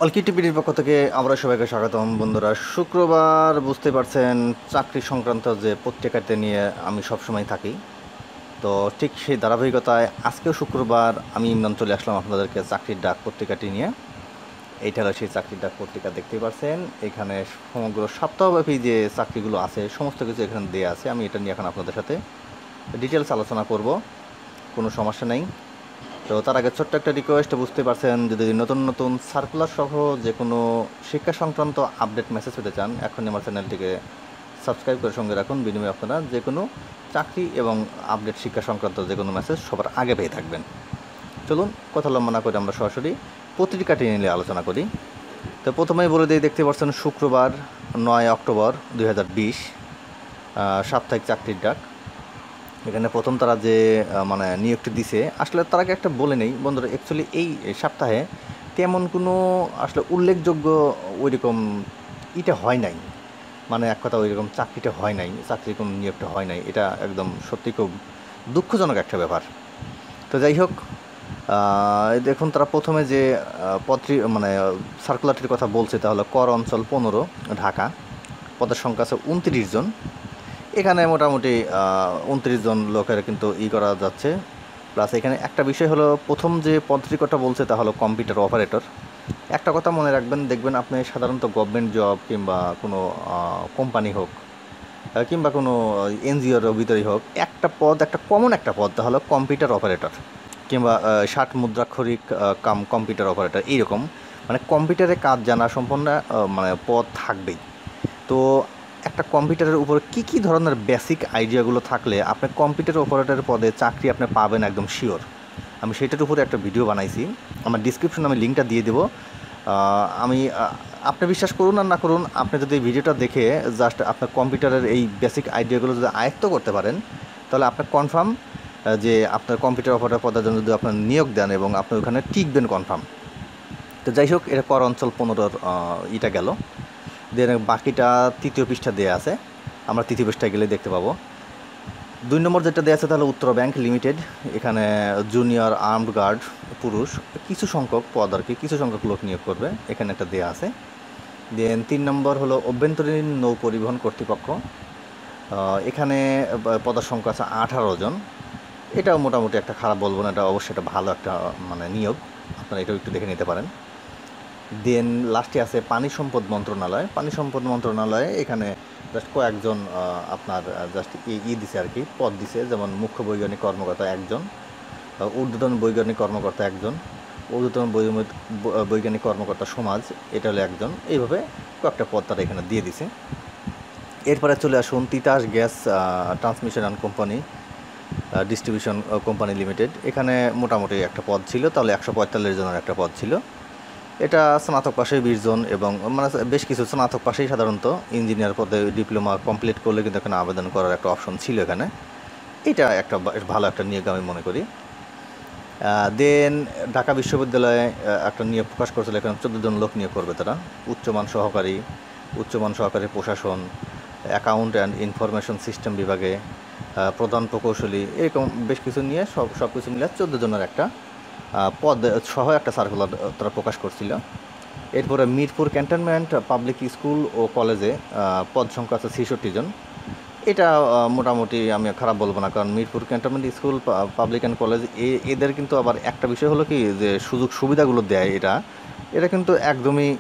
অলকি টিভির পক্ষ থেকে আমরা সবাইকে স্বাগতম বন্ধুরা। শুক্রবার বুঝতে পারছেন, চাকরি সংক্রান্ত যে পত্রিকাতে নিয়ে আমি সবসময় থাকি, তো ঠিক সেই ধারাবাহিকতায় আজকেও শুক্রবার আমি ইমরান চলে আসলাম আপনাদেরকে চাকরির ডাক পত্রিকাটি নিয়ে। এইটা হলো সেই চাকরির ডাক পত্রিকা, দেখতেই পাচ্ছেন এখানে সমগ্র সপ্তাহব্যাপী যে চাকরিগুলো আছে সমস্ত কিছু এখানে দেওয়া আছে। আমি এটা নিয়ে এখন আপনাদের সাথে ডিটেলস আলোচনা করব, কোনো সমস্যা নেই। তো তার আগে ছোট্ট একটা রিকোয়েস্ট, বুঝতে পারছেন যদি নতুন নতুন সার্কুলার সহ যে কোনো শিক্ষা সংক্রান্ত আপডেট মেসেজ পেতে চান, এখনই আমার চ্যানেলটিকে সাবস্ক্রাইব করে সঙ্গে রাখুন। বিনিময়ে আপনারা যে কোনো চাকরি এবং আপডেট শিক্ষা সংক্রান্ত যে কোনো মেসেজ সবার আগে পেয়ে থাকবেন। চলুন কথা লম্বা না করে আমরা সরাসরি পত্রিকাটি নিয়ে আলোচনা করি। তো প্রথমেই বলে দিই, দেখতে পাচ্ছেন শুক্রবার 9 অক্টোবর 2020 সাপ্তাহিক চাকরির ডাক। এখানে প্রথম তারা যে মানে নিয়োগটি দিছে, আসলে তার আগে একটা বলে নেই বন্ধুরা, অ্যাকচুয়ালি এই সপ্তাহে তেমন কোনো আসলে উল্লেখযোগ্য ওইরকম এটা হয় নাই, মানে এক কথা ওইরকম চাকরিটা হয় নাই, চাকরির কোনো নিয়োগটা হয় নাই। এটা একদম সত্যি খুব দুঃখজনক একটা ব্যাপার। তো যাই হোক, দেখুন তারা প্রথমে যে পত্রী মানে সার্কুলারটির কথা বলছে, তা হলো কর অঞ্চল 15 ঢাকা, পদের সংখ্যা আছে 29 জন। এখানে মোটামুটি 29 জন লোকের কিন্তু করা যাচ্ছে। প্লাস এখানে একটা বিষয় হলো, প্রথম যে পত্রিকাটা বলছে তা হলো কম্পিউটার অপারেটর। একটা কথা মনে রাখবেন, দেখবেন আপনি সাধারণত গভর্নমেন্ট জব কিংবা কোনো কোম্পানি হোক কিংবা কোনো এনজিওর ভিতরেই হোক, একটা পদ, একটা কমন একটা পদ, তা হলো কম্পিউটার অপারেটর কিংবা 60 মুদ্রাক্ষরিক কাম কম্পিউটার অপারেটর, এইরকম মানে কম্পিউটারে কাজ জানা সম্পন্ন মানে পদ থাকবেই। তো একটা কম্পিউটারের উপর কী ধরনের বেসিক আইডিয়াগুলো থাকলে আপনি কম্পিউটার অপারেটরের পদে চাকরি আপনি পাবেন একদম শিওর, আমি সেটার উপরে একটা ভিডিও বানাইছি। আমার ডিসক্রিপশনে আমি লিঙ্কটা দিয়ে দেবো। আমি আপনি বিশ্বাস করুন আর না করুন, আপনি যদি এই ভিডিওটা দেখে জাস্ট আপনার কম্পিউটারের এই বেসিক আইডিয়াগুলো যদি আয়ত্ত করতে পারেন, তাহলে আপনার কনফার্ম যে আপনার কম্পিউটার অপারেটর পদের জন্য যদি আপনার নিয়োগ দেন এবং আপনি ওখানে টিকবেন কনফার্ম। তো যাই হোক, এটা কর অঞ্চল 15 এটা গেল। দেন বাকিটা তৃতীয় পৃষ্ঠা দেওয়া আছে, আমরা তৃতীয় পৃষ্ঠায় গেলে দেখতে পাবো। 2 নম্বর যেটা দেওয়া আছে তাহলে উত্তর ব্যাংক লিমিটেড। এখানে জুনিয়র আর্মড গার্ড পুরুষ কিছু সংখ্যক পদ আর কি, কিছু সংখ্যক লোক নিয়োগ করবে, এখানে একটা দেওয়া আছে। দেন 3 নম্বর হলো অভ্যন্তরীণ নৌ পরিবহন কর্তৃপক্ষ। এখানে পদের সংখ্যা আছে 18 জন। এটাও মোটামুটি একটা খারাপ বলবো না, এটা অবশ্যই একটা ভালো একটা মানে নিয়োগ, আপনারা এটাও একটু দেখে নিতে পারেন। দেন লাস্টে আছে পানি সম্পদ মন্ত্রণালয়। পানি সম্পদ মন্ত্রণালয়ে এখানে জাস্ট কয়েকজন আপনার জাস্ট দিছে আর কি, পদ দিছে, যেমন মুখ্য বৈজ্ঞানিক কর্মকর্তা একজন, ঊর্ধ্বতন বৈজ্ঞানিক কর্মকর্তা একজন, ঊর্ধ্বতন বৈজ্ঞানিক কর্মকর্তা সমাজ, এটা হলো একজন। এইভাবে কয়েকটা পদ তারা এখানে দিয়ে দিছে। এরপরে চলে আসুন Titas gas transmission and company distribution company limited. এখানে মোটামুটি একটা পদ ছিল, তাহলে 145 জনের একটা পদ ছিল। এটা স্নাতক পাশেই 20 জন, এবং মানে বেশ কিছু স্নাতক পাশেই সাধারণত ইঞ্জিনিয়ার পদে ডিপ্লোমা কমপ্লিট করলে কিন্তু এখানে আবেদন করার একটা অপশন ছিল এখানে। এটা একটা ভালো একটা নিয়োগ আমি মনে করি। দেন ঢাকা বিশ্ববিদ্যালয়ে একটা নিয়োগ প্রকাশ করেছিল, এখানে 14 জন লোক নিয়োগ করবে তারা। উচ্চমান সহকারী প্রশাসন, অ্যাকাউন্ট অ্যান্ড ইনফরমেশন সিস্টেম বিভাগে প্রধান প্রকৌশলী, এরকম বেশ কিছু নিয়ে সব কিছু মিলে 14 জনের একটা পদ সহ একটা সার্কুলার তারা প্রকাশ করছিল। এরপরে মিরপুর ক্যান্টনমেন্ট পাবলিক স্কুল ও কলেজে পদ সংখ্যা আছে 66 জন। এটা মোটামুটি আমি খারাপ বলবো না, কারণ Mirpur cantonment school public and college এদের কিন্তু আবার একটা বিষয় হলো কি, যে সুযোগ সুবিধাগুলো দেয়, এটা কিন্তু একদমই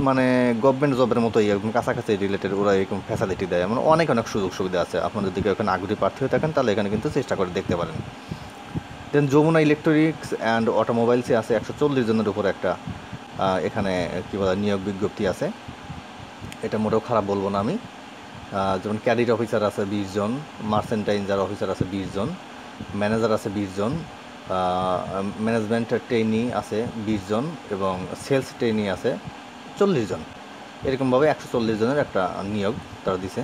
মানে গভর্নমেন্ট জবের মতোই একদম কাছাকাছি রিলেটেড, ওরা এরকম ফ্যাসিলিটি দেয়, মানে অনেক সুযোগ সুবিধা আছে। আপনাদের দিকে ওখানে আগ্রহী প্রার্থী হয়ে থাকেন তাহলে এখানে কিন্তু চেষ্টা করে দেখতে পারেন। দেন যমুনা ইলেকট্রনিক্স অ্যান্ড অটোমোবাইলসে আছে 140 জনের উপর একটা এখানে কী বলে নিয়োগ বিজ্ঞপ্তি আছে। এটা মোটেও খারাপ বলবো না আমি। যেমন ক্যাডিট অফিসার আছে 20 জন, মার্চেন্টাইজার অফিসার আছে 20 জন, ম্যানেজার আছে 20 জন, ম্যানেজমেন্ট ট্রেনি আছে 20 জন, এবং সেলস ট্রেনি আছে 40 জন। এরকমভাবে 140 জনের একটা নিয়োগ তারা দিছে।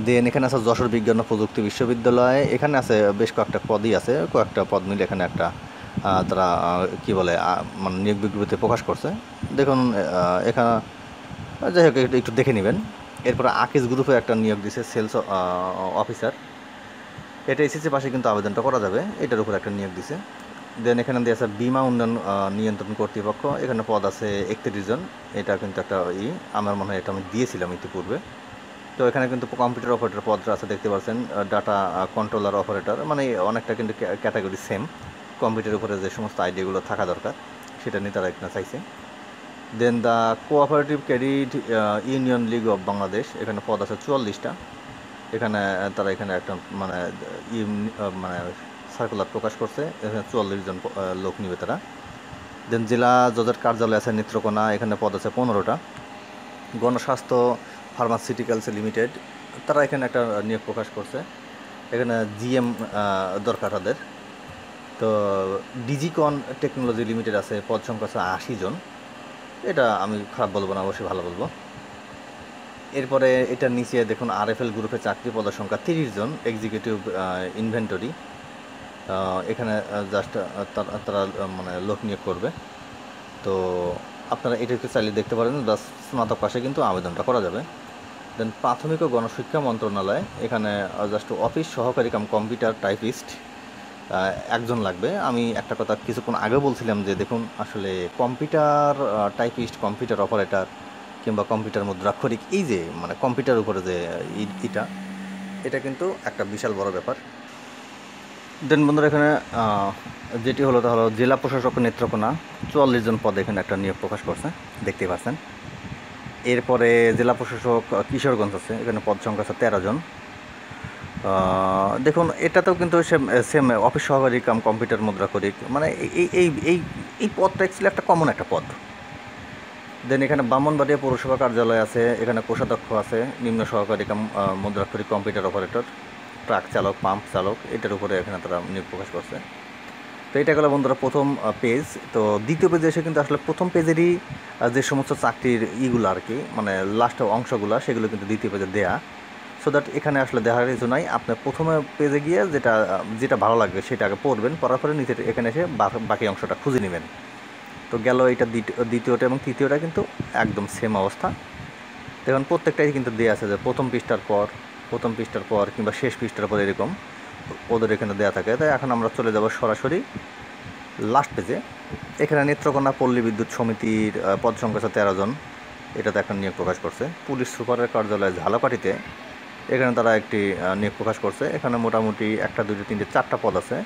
দেন এখানে আছে যশোর বিজ্ঞান ও প্রযুক্তি বিশ্ববিদ্যালয়। এখানে আছে বেশ কয়েকটা পদই আছে, কয়েকটা পদ মিলে এখানে একটা তারা কী বলে মানে নিয়োগ বিজ্ঞপ্তি প্রকাশ করছে। দেখুন এখানে যাই হোক একটু দেখে নেবেন। এরপরে আকিজ গ্রুপে একটা নিয়োগ দিছে সেলস অফিসার। এটা এসএসসি পাশে কিন্তু আবেদনটা করা যাবে, এটার উপর একটা নিয়োগ দিছে। দেন এখানে দিয়ে আছে বীমা উন্নয়ন নিয়ন্ত্রণ কর্তৃপক্ষ, এখানে পদ আছে 31 জন। এটা কিন্তু একটা আমার মনে হয় এটা আমি দিয়েছিলাম ইতিপূর্বে। তো এখানে কিন্তু কম্পিউটার অপারেটর পদটা আছে, দেখতে পাচ্ছেন, ডাটা কন্ট্রোলার অপারেটর, মানে অনেকটা কিন্তু ক্যাটাগরি সেম। কম্পিউটারের উপরে যে সমস্ত আইডিয়াগুলো থাকা দরকার সেটা নিয়ে তারা এখানে চাইছে। Then the cooperative credit union league of Bangladesh, এখানে পদ আছে 44টা। এখানে তারা এখানে একটা মানে মানে সার্কুলার প্রকাশ করছে, এখানে 44 জন লোক নিবে তারা। দেন জেলা জজের কার্যালয় আছে নেত্রকোনা, এখানে পদ আছে 15টা। গণস্বাস্থ্য ফার্মাসিউটিক্যালস লিমিটেড, তারা এখানে একটা নিয়োগ প্রকাশ করছে, এখানে জিএম দরকার তাদের। তো ডিজিকন টেকনোলজি লিমিটেড আছে, পদ সংখ্যা আছে 80 জন। এটা আমি খারাপ বলবো না, অবশ্যই ভালো বলবো। এরপরে এটার নিচে দেখুন আরএফএল গ্রুপে চাকরি, পদের সংখ্যা 30 জন, এক্সিকিউটিভ ইনভেন্টরি। এখানে জাস্ট তারা মানে লোক নিয়োগ করবে। তো আপনারা এটা একটু চাইলে দেখতে পারেন, বা স্নাতক পাশে কিন্তু আবেদনটা করা যাবে। দেন প্রাথমিক ও গণশিক্ষা মন্ত্রণালয়, এখানে জাস্ট অফিস সহকারী কাম কম্পিউটার টাইপিস্ট একজন লাগবে। আমি একটা কথা কিছুক্ষণ আগে বলছিলাম যে দেখুন আসলে কম্পিউটার টাইপিস্ট, কম্পিউটার অপারেটর কিংবা কম্পিউটার মুদ্রাক্ষরিক, এই যে মানে কম্পিউটার উপরে যে এটা কিন্তু একটা বিশাল বড় ব্যাপার। দেন বন্ধুরা এখানে যেটি হলো তা হলো জেলা প্রশাসক নেত্রকোনা, 44 জন পদে এখানে একটা নিয়োগ প্রকাশ করছে, দেখতে পাচ্ছেন। এরপরে জেলা প্রশাসক কিশোরগঞ্জ আছে, এখানে পদ সংখ্যা আছে 13 জন। দেখুন এটাতেও কিন্তু সেম অফিস সহকারী কাম কম্পিউটার মুদ্রাক্ষরিক, মানে এই এই এই এই পদটা অ্যাকচুয়ালি একটা কমন একটা পদ। দেন এখানে ব্রাহ্মণবাড়িয়া পৌরসভা কার্যালয় আছে, এখানে কোষাধ্যক্ষ আছে, নিম্ন সহকারী কাম মুদ্রাক্ষরিক কম্পিউটার অপারেটর, ট্রাক চালক, পাম্প চালক, এটার উপরে এখানে তারা নিয়োগ প্রকাশ করছে। তো এটা গেলো বন্ধুরা প্রথম পেজ। তো দ্বিতীয় পেজে এসে কিন্তু আসলে প্রথম পেজেরই যে সমস্ত চাকরির ইগুলো আর কি, মানে লাস্ট অংশগুলো সেগুলো কিন্তু দ্বিতীয় পেজে দেয়া, সো দ্যাট এখানে আসলে দেখার কিছু নাই। আপনি প্রথমে পেজে গিয়ে যেটা যেটা ভালো লাগবে সেটা আগে পড়বেন, পড়ার পরে নিচে এখানে এসে বাকি অংশটা খুঁজে নেবেন। তো গেল এটা দ্বিতীয়টা এবং তৃতীয়টা কিন্তু একদম সেম অবস্থা। দেখুন প্রত্যেকটাই কিন্তু দেওয়া আছে যে প্রথম পৃষ্ঠার পর কিংবা শেষ পৃষ্ঠার পর এরকম ওদের এখানে দেওয়া থাকে। তাই এখন আমরা চলে যাব সরাসরি লাস্ট পেজে। এখানে নেত্রকোনা পল্লী বিদ্যুৎ সমিতির পদ সংখ্যা আছে 13 জন, এটাতে একটা নিয়োগ প্রকাশ করছে। পুলিশ সুপারের কার্যালয় ঝালকাঠিতে, এখানে তারা একটি নিয়োগ প্রকাশ করছে। এখানে মোটামুটি 1, 2, 3, 4টা পদ আছে,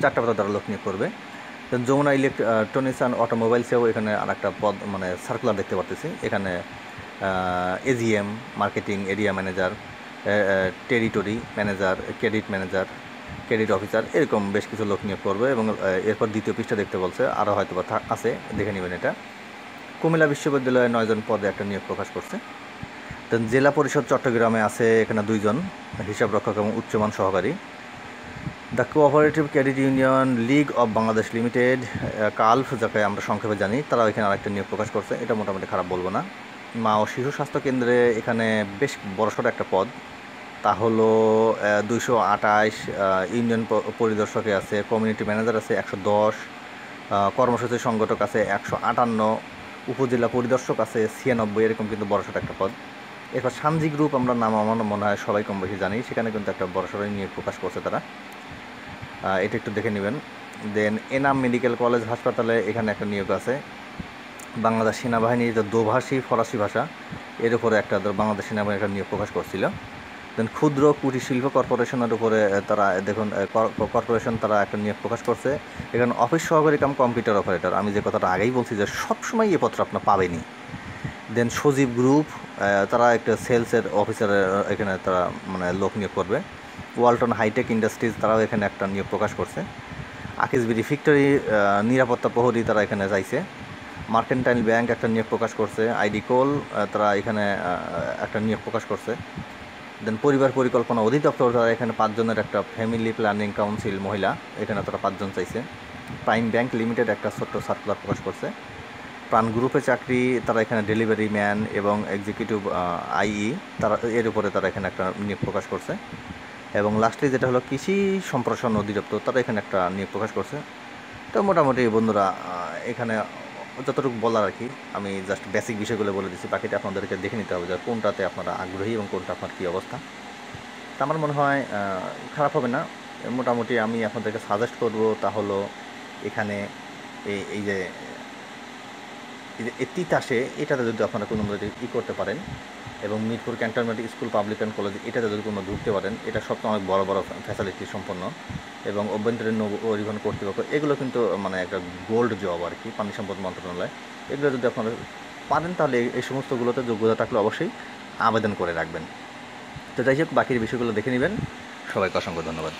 4টা পদে তারা লোক নিয়োগ করবে। যমুনা ইলেকট্রনিক্স অ্যান্ড অটোমোবাইলসেও এখানে আর একটা পদ মানে সার্কুলার দেখতে পাচ্ছি। এখানে AGM, marketing area manager, territory manager, credit officer, এরকম বেশ কিছু লোক নিয়োগ করবে। এবং এরপর দ্বিতীয় পৃষ্ঠা দেখতে বলছে, আরও হয়তো বা আছে, দেখে নেবেন এটা। কুমিল্লা বিশ্ববিদ্যালয়ে 9 জন পদে একটা নিয়োগ প্রকাশ করছে। দেন জেলা পরিষদ চট্টগ্রামে আছে, এখানে 2 জন হিসাব রক্ষক এবং উচ্চমান সহকারী। The cooperative credit union league of Bangladesh limited, কালফ, যাকে আমরা সংক্ষেপে জানি, তারা এখানে আরেকটা নিয়োগ প্রকাশ করছে। এটা মোটামুটি খারাপ বলবো না। মা ও শিশু স্বাস্থ্য কেন্দ্রে এখানে বেশ বড়সড় একটা পদ, তা হলো 228। ইউনিয়ন পরিদর্শকে আছে, কমিউনিটি ম্যানেজার আছে 110, কর্মসূচি সংগঠক আছে 158, উপজেলা পরিদর্শক আছে 96, এরকম কিন্তু বড়সড় একটা পদ। এরপর সানজি গ্রুপ, আমরা নাম আমার মনে হয় সবাই কম বেশি জানি, সেখানে কিন্তু একটা বড়সড় নিয়োগ প্রকাশ করছে তারা, এটা একটু দেখে নেবেন। দেন এনাম মেডিকেল কলেজ হাসপাতালে এখানে একটা নিয়োগ আছে। বাংলাদেশ সেনাবাহিনীর দোভাষী ফরাসি ভাষা, এর উপরে একটা বাংলাদেশ সেনাবাহিনী একটা নিয়োগ প্রকাশ করছিল। দেন ক্ষুদ্র কুটির শিল্প কর্পোরেশনের উপরে তারা দেখুন কর্পোরেশন তারা একটা নিয়োগ প্রকাশ করছে। এখানে অফিস সহকারী কাম কম্পিউটার অপারেটর, আমি যে কথাটা আগেই বলছি যে সবসময় এই পত্র আপনার পাবেনি। দেন সজীব গ্রুপ, তারা একটা সেলসের অফিসারের এখানে তারা মানে লোক নিয়োগ করবে। ওয়ালটন হাইটেক ইন্ডাস্ট্রিজ, তারাও এখানে একটা নিয়োগ প্রকাশ করছে। আকিজবিড়ি ফ্যাক্টরি নিরাপত্তা প্রহরী, তারা এখানে চাইছে। মার্কেন্টাইল ব্যাংক একটা নিয়োগ প্রকাশ করছে। আইডি কোল, তারা এখানে একটা নিয়োগ প্রকাশ করছে। দেন পরিবার পরিকল্পনা অধিদপ্তর, তারা এখানে 5 জনের একটা ফ্যামিলি প্ল্যানিং কাউন্সিল মহিলা, এখানে তারা 5 জন চাইছে। প্রাইম ব্যাংক লিমিটেড একটা ছোট্ট সার্কুলার প্রকাশ করছে। প্রাণ গ্রুপে চাকরি, তারা এখানে ডেলিভারি ম্যান এবং এক্সিকিউটিভ আইই, তারা এর উপরে তারা এখানে একটা নিয়োগ প্রকাশ করছে। এবং লাস্টলি যেটা হলো কৃষি সম্প্রসারণ অধিদপ্তর, তারা এখানে একটা নিয়োগ প্রকাশ করছে। তো মোটামুটি বন্ধুরা এখানে যতটুকু বলার আর কি, আমি জাস্ট বেসিক বিষয়গুলো বলে দিচ্ছি, বাকিটা আপনাদেরকে দেখে নিতে হবে যে কোনটাতে আপনারা আগ্রহী এবং কোনটা আপনার কী অবস্থা। তা আমার মনে হয় খারাপ হবে না, মোটামুটি আমি আপনাদেরকে সাজেস্ট করব তা হলো এখানে এই যে তিতাসে এটাতে যদি আপনারা কোনো মতে করতে পারেন, এবং Mirpur cantonment school public and college এটাতে যদি কোনো ঢুকতে পারেন, এটা সবচেয়ে অনেক বড় বড় ফ্যাসিলিটি সম্পন্ন, এবং অভ্যন্তরীণ নৌ পরিবহন কর্তৃপক্ষ এগুলো কিন্তু মানে একটা গোল্ড জব আর কি, পানি সম্পদ মন্ত্রণালয়। এগুলো যদি আপনারা পারেন তাহলে এই সমস্তগুলোতে যোগ্যতা থাকলে অবশ্যই আবেদন করে রাখবেন। তো যাই হোক, বাকির বিষয়গুলো দেখে নেবেন। সবাইকে অসংখ্য ধন্যবাদ।